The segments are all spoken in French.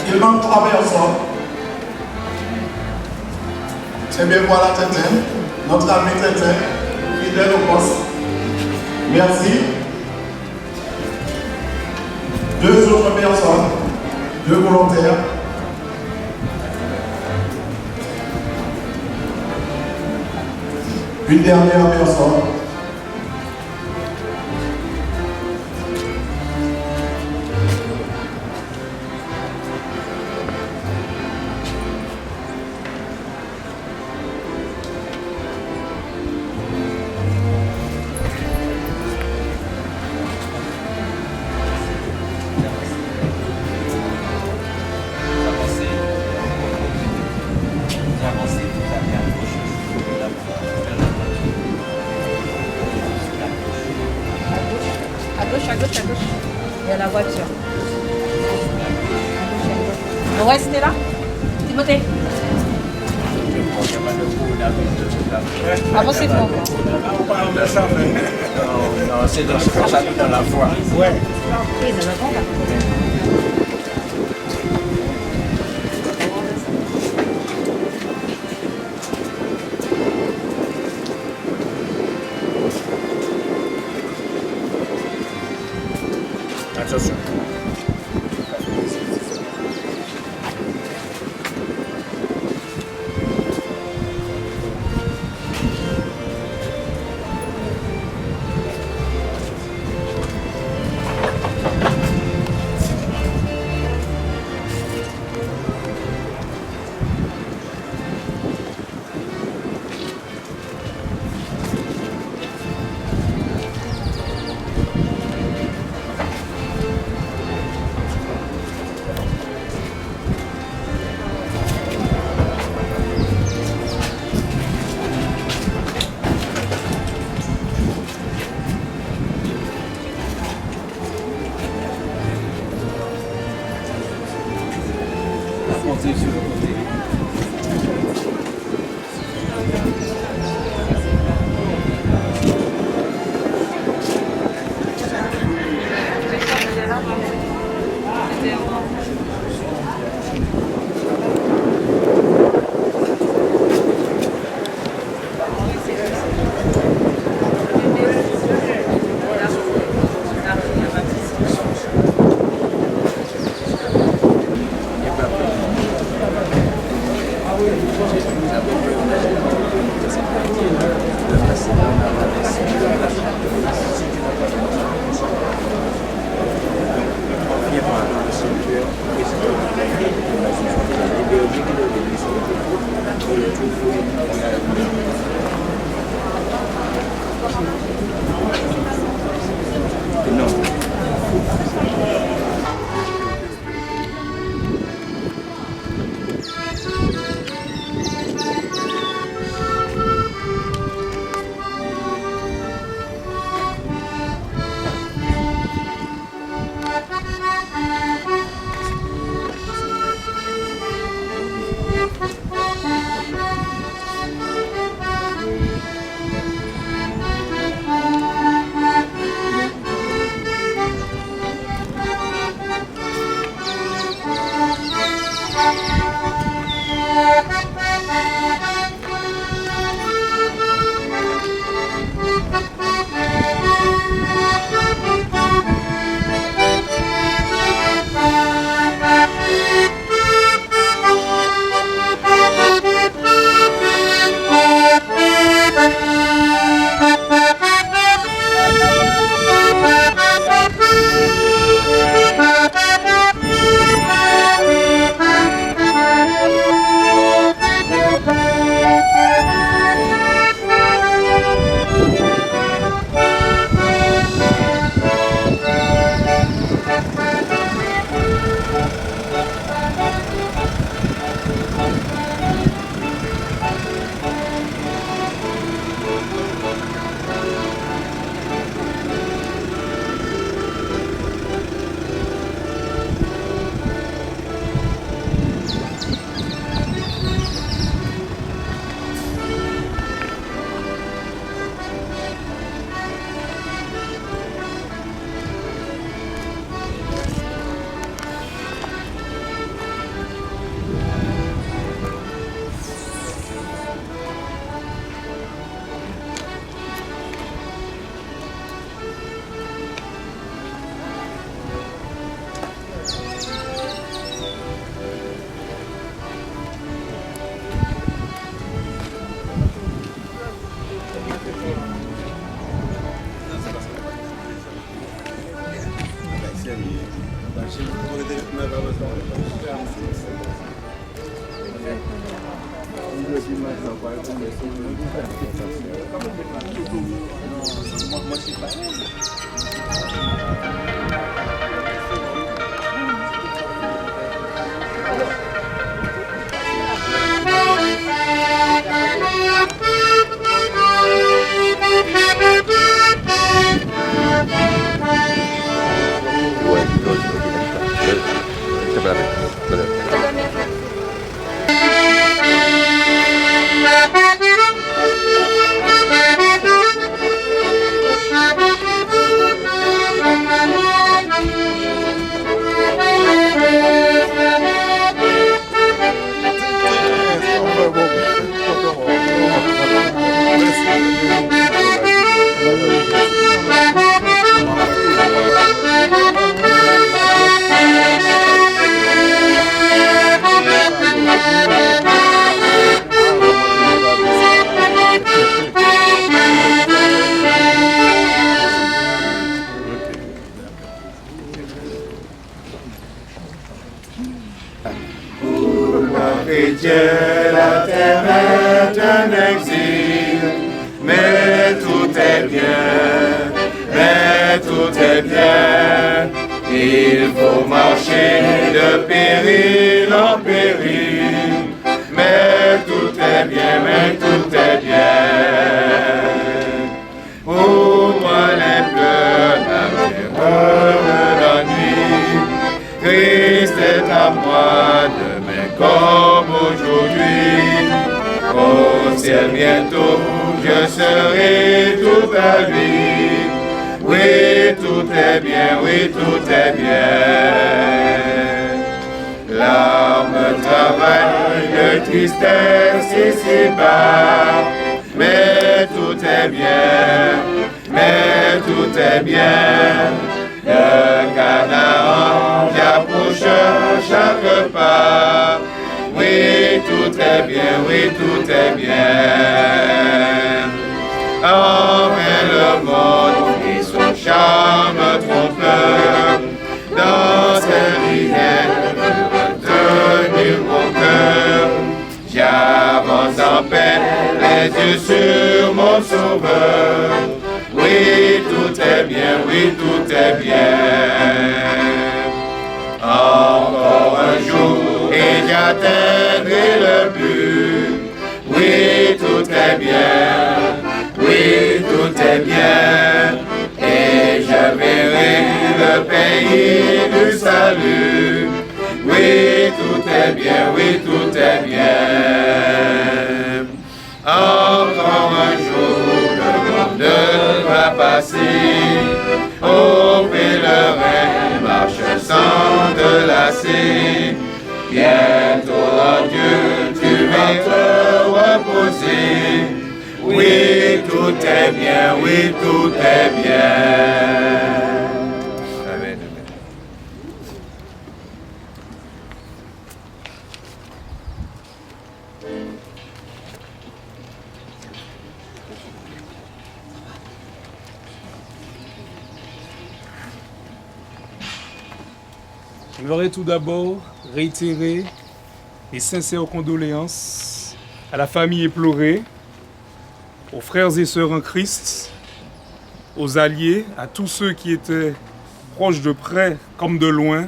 Il manque 3 personnes. Eh bien voilà Tintin, notre ami Tintin, fidèle au poste. Merci. 2 autres personnes, 2 volontaires. Une dernière personne. À gauche. Il y a la voiture. On reste là Timothée. Avancez pour moi. Non, c'est dans la foi. Ouais. Et dans la grande. Attention. Montez sur le côté. Chrétien, la terre est un exil, mais tout est bien, mais tout est bien. Il faut marcher de péril en péril, mais tout est bien, mais tout est bien. Pour moi les pleurs, la terreur, la nuit, Christ est à moi demain comme aujourd'hui. Au ciel bientôt, je serai tout à lui. Oui, tout est bien, oui, tout est bien. Larmes, travail, de tristesse ici-bas, mais tout est bien, mais tout est bien. Le Canaan j'approche chaque pas. Oui, tout est bien, oui, tout est bien. Enfin le monde et son charme trompeur, dans cette rivière retenu mon cœur. J'avance en paix, les yeux sur mon sauveur. Oui, tout est bien, oui, tout est bien. Encore un jour et j'atteindrai le but. Oui, tout est bien, oui, tout est bien. Et je verrai le pays du salut. Oui, tout est bien, oui, tout est bien. Encore un jour, le monde va passer. Ô pèlerin, marche sans te lasser. Bientôt en Dieu, tu vas te reposer. Oui, tout est bien, oui, tout est bien. Amen. Je voudrais tout d'abord réitérer mes sincères condoléances à la famille éplorée, aux frères et sœurs en Christ, aux alliés, à tous ceux qui étaient proches de près comme de loin,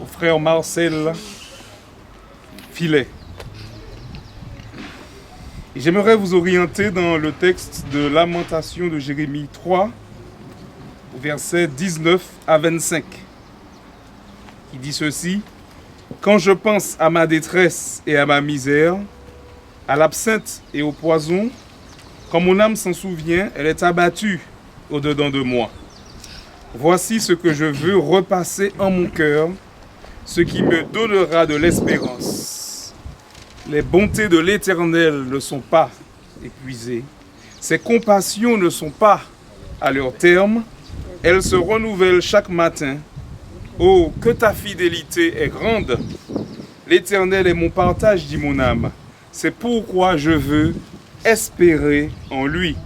au frère Marcel Filet. Et j'aimerais vous orienter dans le texte de Lamentation de Jérémie 3, versets 19 à 25. Qui dit ceci: quand je pense à ma détresse et à ma misère, à l'absinthe et au poison, quand mon âme s'en souvient, elle est abattue au-dedans de moi. Voici ce que je veux repasser en mon cœur, ce qui me donnera de l'espérance. Les bontés de l'Éternel ne sont pas épuisées, ses compassions ne sont pas à leur terme, elles se renouvellent chaque matin. Oh, que ta fidélité est grande! L'Éternel est mon partage, dit mon âme. C'est pourquoi je veux espérer en lui.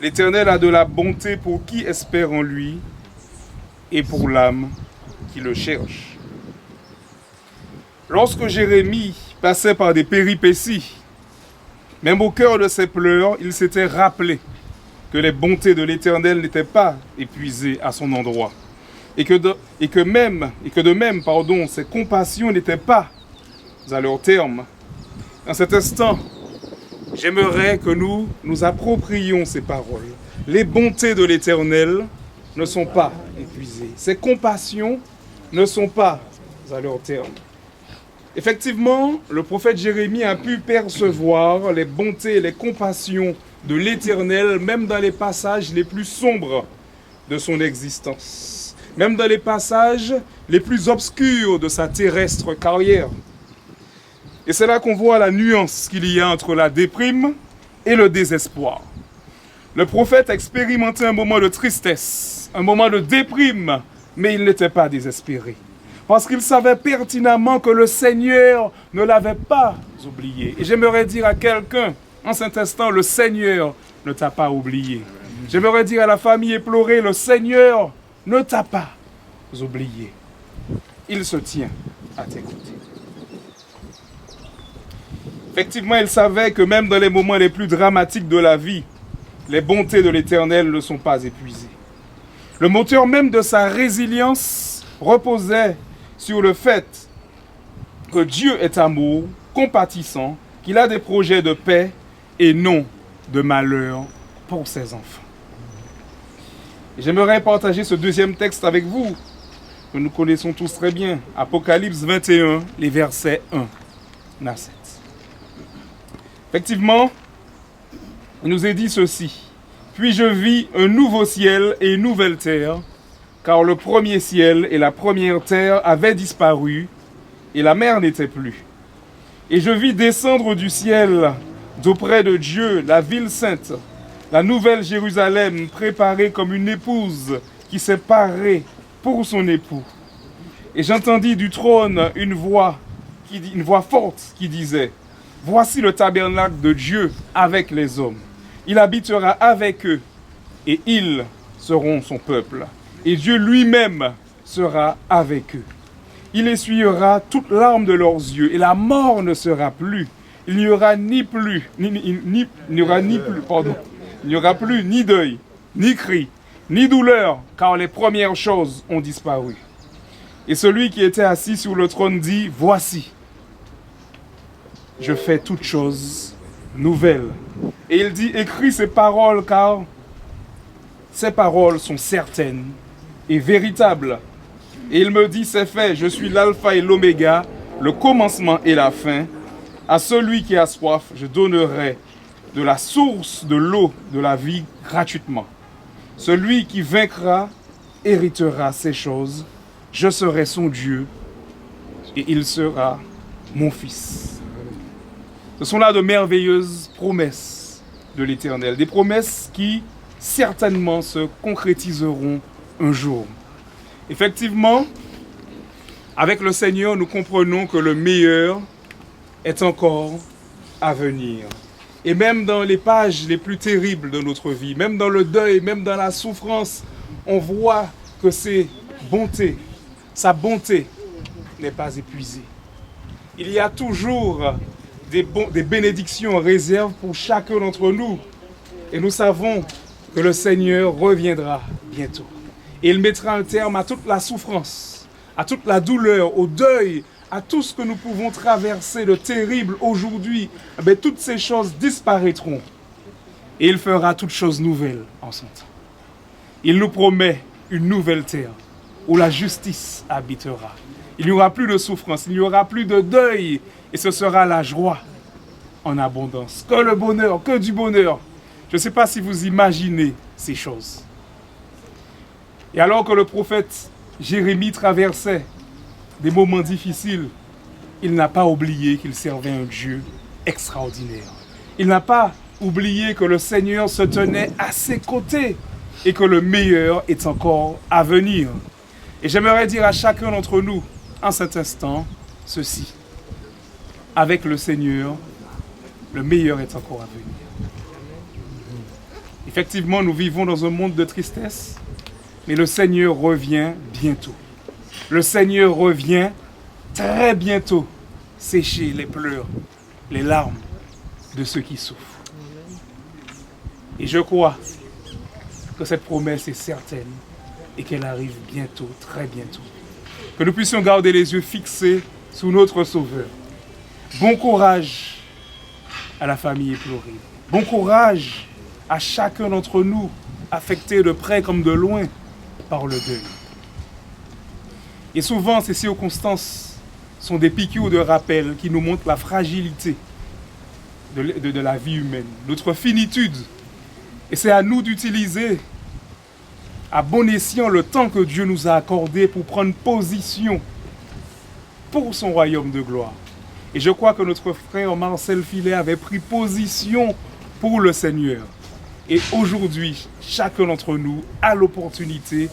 L'Éternel a de la bonté pour qui espère en lui et pour l'âme qui le cherche. Lorsque Jérémie passait par des péripéties Même au cœur de ses pleurs, il s'était rappelé que les bontés de l'Éternel n'étaient pas épuisées à son endroit. Et que de même, ses compassions n'étaient pas à leur terme. En cet instant, j'aimerais que nous nous approprions ces paroles. Les bontés de l'Éternel ne sont pas épuisées. Ses compassions ne sont pas à leur terme. Effectivement, le prophète Jérémie a pu percevoir les bontés et les compassions de l'Éternel, même dans les passages les plus sombres de son existence, même dans les passages les plus obscurs de sa terrestre carrière. Et c'est là qu'on voit la nuance qu'il y a entre la déprime et le désespoir. Le prophète a expérimenté un moment de tristesse, un moment de déprime, mais il n'était pas désespéré. Parce qu'il savait pertinemment que le Seigneur ne l'avait pas oublié. Et j'aimerais dire à quelqu'un, en cet instant, le Seigneur ne t'a pas oublié. J'aimerais dire à la famille éplorée, le Seigneur ne t'a pas oublié. Il se tient à tes côtés. Effectivement, il savait que même dans les moments les plus dramatiques de la vie, les bontés de l'Éternel ne sont pas épuisées. Le moteur même de sa résilience reposait sur le fait que Dieu est amour, compatissant, qu'il a des projets de paix et non de malheur pour ses enfants. Et j'aimerais partager ce deuxième texte avec vous, que nous connaissons tous très bien, Apocalypse 21, les versets 1 à 7. Effectivement, il nous est dit ceci. « Puis je vis un nouveau ciel et une nouvelle terre, car le premier ciel et la première terre avaient disparu, et la mer n'était plus. Et je vis descendre du ciel, d'auprès de Dieu, la ville sainte, la nouvelle Jérusalem, préparée comme une épouse qui s'est parée pour son époux. Et j'entendis du trône une voix forte qui disait, « Voici le tabernacle de Dieu avec les hommes. Il habitera avec eux, et ils seront son peuple. Et Dieu lui-même sera avec eux. Il essuiera toute larme de leurs yeux, et la mort ne sera plus. Il n'y aura plus ni deuil, ni cri, ni douleur, car les premières choses ont disparu. Et celui qui était assis sur le trône dit, « Voici, je fais toutes choses nouvelles. » Et il dit, « Écris ces paroles, car ces paroles sont certaines et véritables. » Et il me dit, « C'est fait, je suis l'alpha et l'oméga, le commencement et la fin. À celui qui a soif, je donnerai de la source de l'eau de la vie gratuitement. Celui qui vaincra héritera ces choses. Je serai son Dieu et il sera mon fils. » Ce sont là de merveilleuses promesses de l'Éternel, des promesses qui certainement se concrétiseront un jour. Effectivement, avec le Seigneur, nous comprenons que le meilleur est encore à venir. Et même dans les pages les plus terribles de notre vie, même dans le deuil, même dans la souffrance, on voit que sa bonté n'est pas épuisée. Il y a toujours des bénédictions en réserve pour chacun d'entre nous. Et nous savons que le Seigneur reviendra bientôt. Et il mettra un terme à toute la souffrance, à toute la douleur, au deuil, à tout ce que nous pouvons traverser de terrible aujourd'hui. Mais toutes ces choses disparaîtront. Et il fera toutes choses nouvelles en son temps. Il nous promet une nouvelle terre où la justice habitera. Il n'y aura plus de souffrance, il n'y aura plus de deuil. Et ce sera la joie en abondance. Que le bonheur, que du bonheur. Je ne sais pas si vous imaginez ces choses. Et alors que le prophète Jérémie traversait des moments difficiles, il n'a pas oublié qu'il servait un Dieu extraordinaire. Il n'a pas oublié que le Seigneur se tenait à ses côtés et que le meilleur est encore à venir. Et j'aimerais dire à chacun d'entre nous, en cet instant, ceci. Avec le Seigneur, le meilleur est encore à venir. Effectivement, nous vivons dans un monde de tristesse, mais le Seigneur revient bientôt. Le Seigneur revient très bientôt sécher les pleurs, les larmes de ceux qui souffrent. Et je crois que cette promesse est certaine et qu'elle arrive bientôt, très bientôt. Que nous puissions garder les yeux fixés sur notre Sauveur. Bon courage à la famille éplorée. Bon courage à chacun d'entre nous, affectés de près comme de loin par le deuil. Et souvent, ces circonstances sont des piqûres de rappel qui nous montrent la fragilité de la vie humaine, notre finitude. Et c'est à nous d'utiliser à bon escient le temps que Dieu nous a accordé pour prendre position pour son royaume de gloire. Et je crois que notre frère Marcel Filet avait pris position pour le Seigneur. Et aujourd'hui, chacun d'entre nous a l'opportunité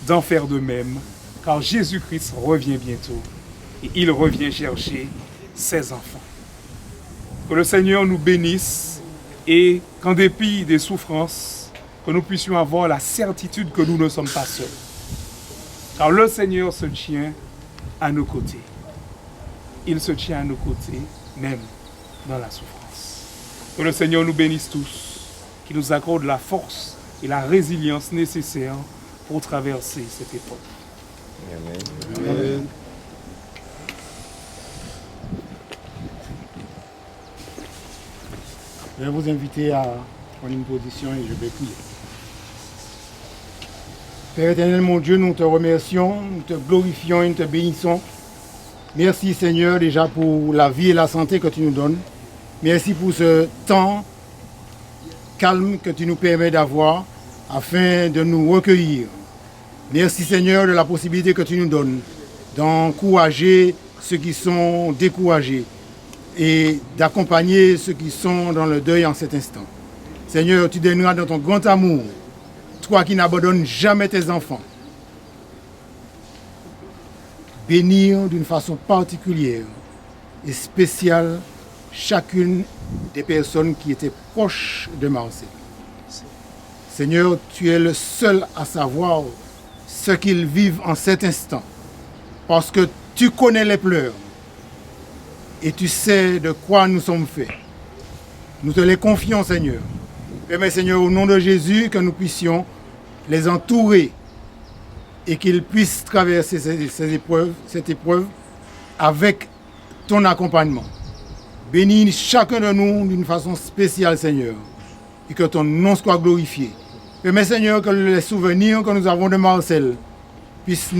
d'en faire de même, car Jésus-Christ revient bientôt et il revient chercher ses enfants. Que le Seigneur nous bénisse et qu'en dépit des souffrances, que nous puissions avoir la certitude que nous ne sommes pas seuls. Car le Seigneur se tient à nos côtés. Il se tient à nos côtés, même dans la souffrance. Que le Seigneur nous bénisse tous, qu'il nous accorde la force et la résilience nécessaires pour traverser cette époque. Amen. Amen. Je vais vous inviter à prendre une position et je vais prier. Père éternel, mon Dieu, nous te remercions, nous te glorifions et nous te bénissons. Merci Seigneur déjà pour la vie et la santé que tu nous donnes. Merci pour ce temps calme que tu nous permets d'avoir afin de nous recueillir. Merci Seigneur de la possibilité que tu nous donnes d'encourager ceux qui sont découragés et d'accompagner ceux qui sont dans le deuil en cet instant. Seigneur, tu donneras dans ton grand amour, toi qui n'abandonnes jamais tes enfants, bénir d'une façon particulière et spéciale chacune des personnes qui étaient proches de Marcel. Seigneur, tu es le seul à savoir ce qu'ils vivent en cet instant, parce que tu connais les pleurs et tu sais de quoi nous sommes faits. Nous te les confions, Seigneur. Permets, Seigneur, au nom de Jésus, que nous puissions les entourer et qu'ils puissent traverser cette épreuve avec ton accompagnement. Bénis chacun de nous d'une façon spéciale, Seigneur, et que ton nom soit glorifié. Permets, Seigneur, que les souvenirs que nous avons de Marcel puissent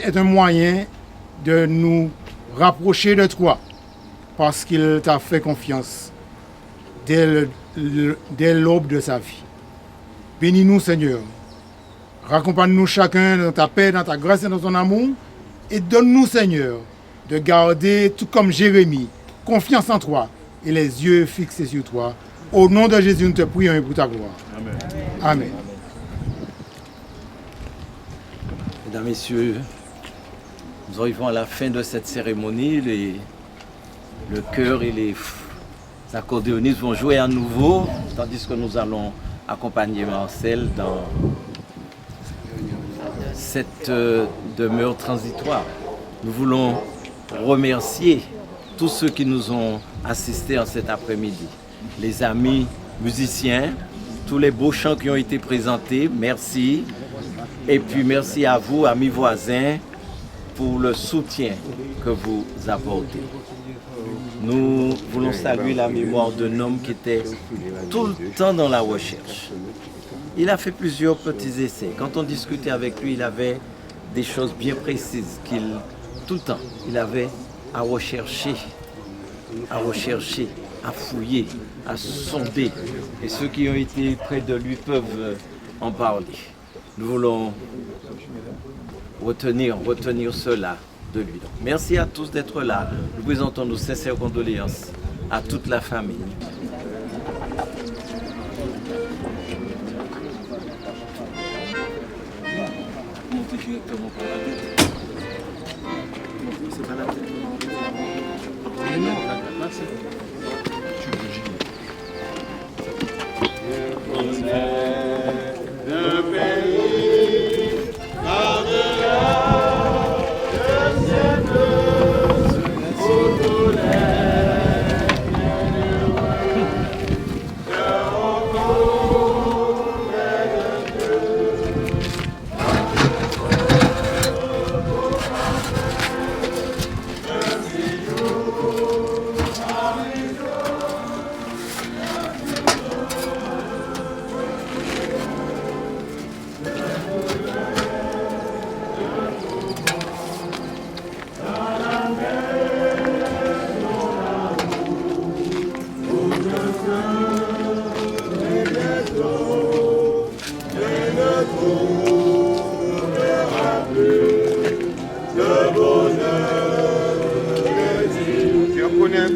être un moyen de nous rapprocher de toi, parce qu'il t'a fait confiance dès l'aube de sa vie. Bénis-nous, Seigneur. Raccompagne-nous chacun dans ta paix, dans ta grâce et dans ton amour. Et donne-nous, Seigneur, de garder, tout comme Jérémie, confiance en toi et les yeux fixés sur toi. Au nom de Jésus, nous te prions et pour ta gloire. Amen. Amen. Mesdames, Messieurs, nous arrivons à la fin de cette cérémonie. Le chœur et les accordéonistes vont jouer à nouveau, tandis que nous allons accompagner Marcel dans cette demeure transitoire. Nous voulons remercier tous ceux qui nous ont assistés en cet après-midi. Les amis musiciens, tous les beaux chants qui ont été présentés, merci. Et puis merci à vous, amis voisins, pour le soutien que vous apportez. Nous voulons saluer la mémoire d'un homme qui était tout le temps dans la recherche. Il a fait plusieurs petits essais. Quand on discutait avec lui, il avait des choses bien précises tout le temps, il avait à rechercher, à fouiller, à sonder. Et ceux qui ont été près de lui peuvent en parler. Nous voulons retenir cela de lui. Donc, merci à tous d'être là. Nous présentons nos sincères condoléances à toute la famille. C'est pas la tête.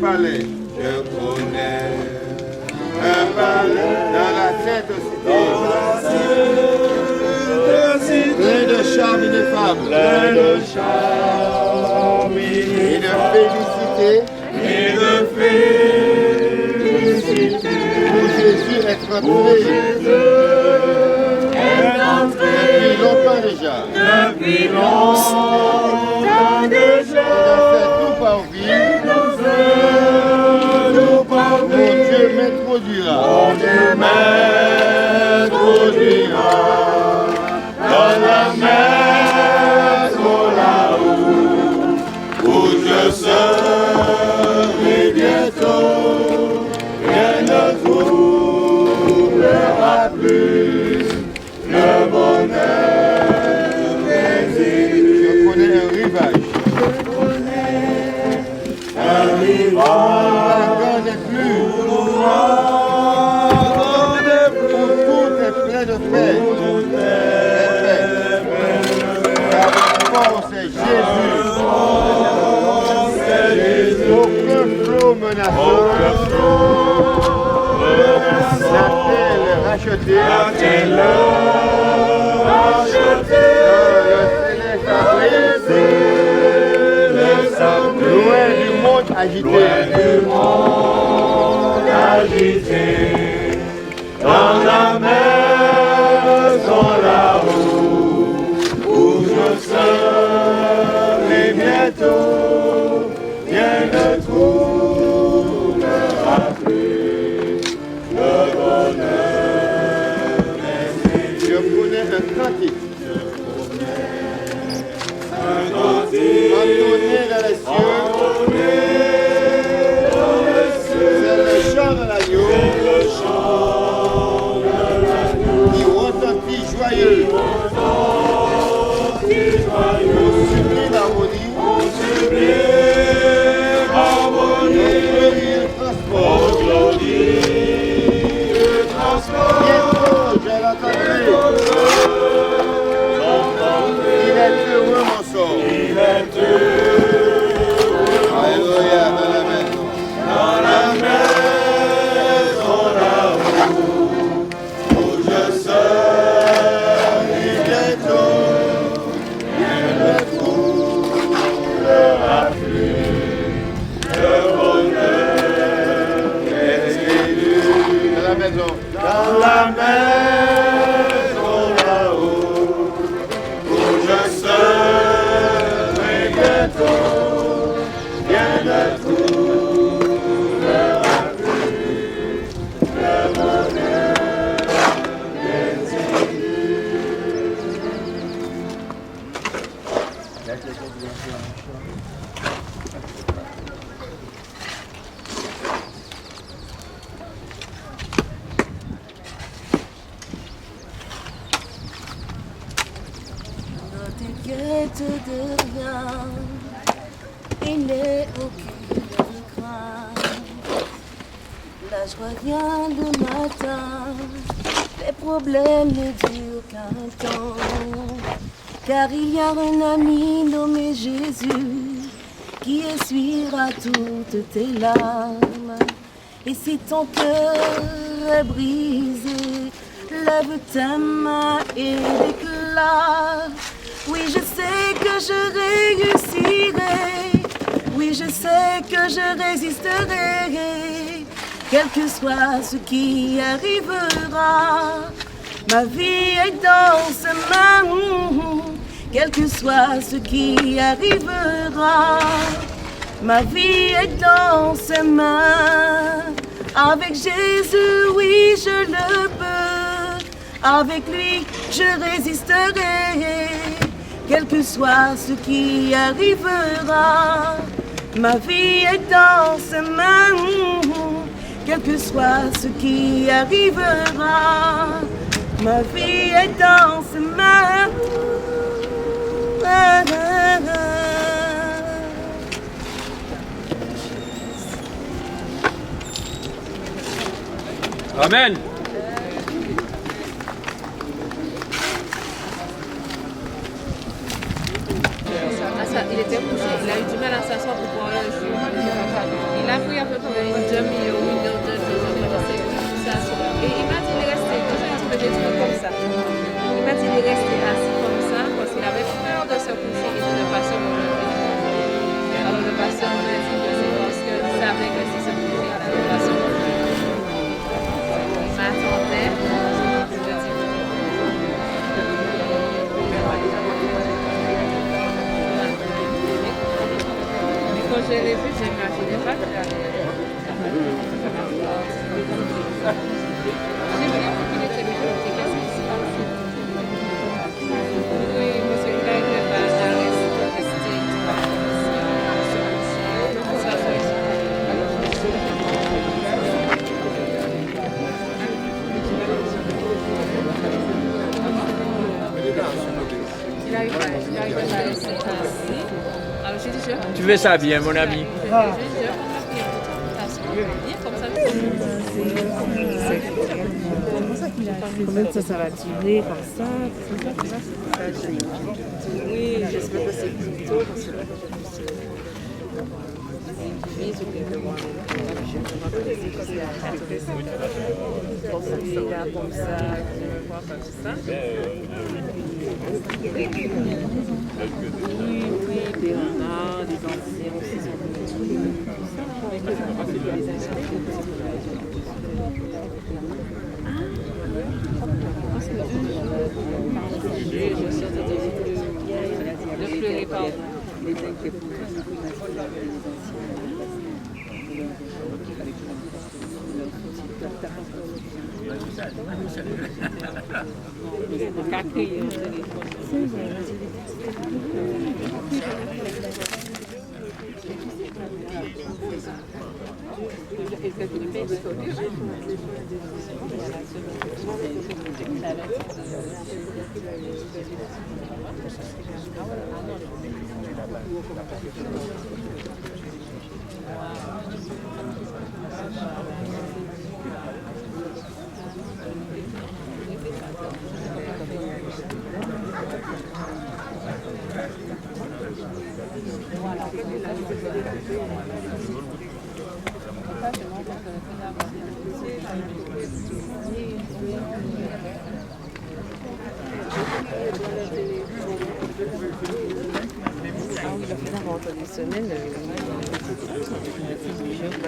palais. Je connais un palais dans la sainte cité. Plein de charme ineffable. Et de félicité. Où Jésus est entré. Depuis longtemps déjà. Et dans cette tout parvis, mon Dieu m'introduira. Dans la maison là-haut, où je serai bientôt, rien ne trouvera plus le bonheur. Je connais un rivage. L'ouragan n'est plus. Où tout est plein de paix. C'est Jésus. Aucun flot menaçant. La terre rachetée. Le céleste loin du monde agité. Dans la maison là-haut, où je serai bientôt, rien ne trouvera plus le bonheur. Je connais un cantique. Entonné dans les cieux, c'est le chant de l'agneau qui retentit joyeux. Mon sublime harmonie, il transporte. Bientôt je l'entendrai. Il est heureux mon sort. Alléluia, dans la maison. Dans la maison là-haut, où je serai bientôt, rien ne trouvera plus le bonheur. Dans la maison. Dans la maison là-haut, où je serai bientôt, rien ne trouvera plus le bonheur. Ne t'inquiète de rien, il n'est aucune crainte. La joie vient le matin, les problèmes ne durent qu'un temps. Car il y a un ami nommé Jésus qui essuiera toutes tes larmes. Et si ton cœur est brisé, lève ta main et déclare: oui, je sais que je réussirai. Oui, je sais que je résisterai. Quel que soit ce qui arrivera, ma vie est dans ses mains. Quel que soit ce qui arrivera, ma vie est dans ses mains. Avec Jésus, oui, je le peux. Avec lui, je résisterai. Quel que soit ce qui arrivera, ma vie est dans ses mains. Quel que soit ce qui arrivera, ma vie est dans ses mains. Amen. Ah, ça, il était couché. Il a a eu du mal à s'asseoir pour pouvoir le jouer. Il a pris à peu près une demi-heure, une heure de jeu, pour s'asseoir. Et il m'a dit de rester, toujours un petit truc comme ça. Il m'a dit de rester assis comme ça parce qu'il avait peur de se coucher et de ne pas se relever. Alors le pasteur m'a dit que c'est parce qu'il savait que si se couchait, il n'allait pas se relever. Il m'attendait. Quand je l'ai vu, je n'imaginais pas qu'il allait. J'ai bien vu qu'il était méchant. Qu'est-ce qui se passe? Oui, monsieur, il a été pas à rester. Il arrive à rester assis. Alors j'ai dit, Tu fais ça bien, mon ami. Combien de temps ça va durer comme ça? Oui, j'espère que c'est plus tôt parce que là, comme ça. Oui, Bernard, des anciens aussi. de pleurer, pardon.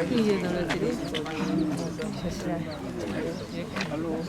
Il est dans la télé. Alors.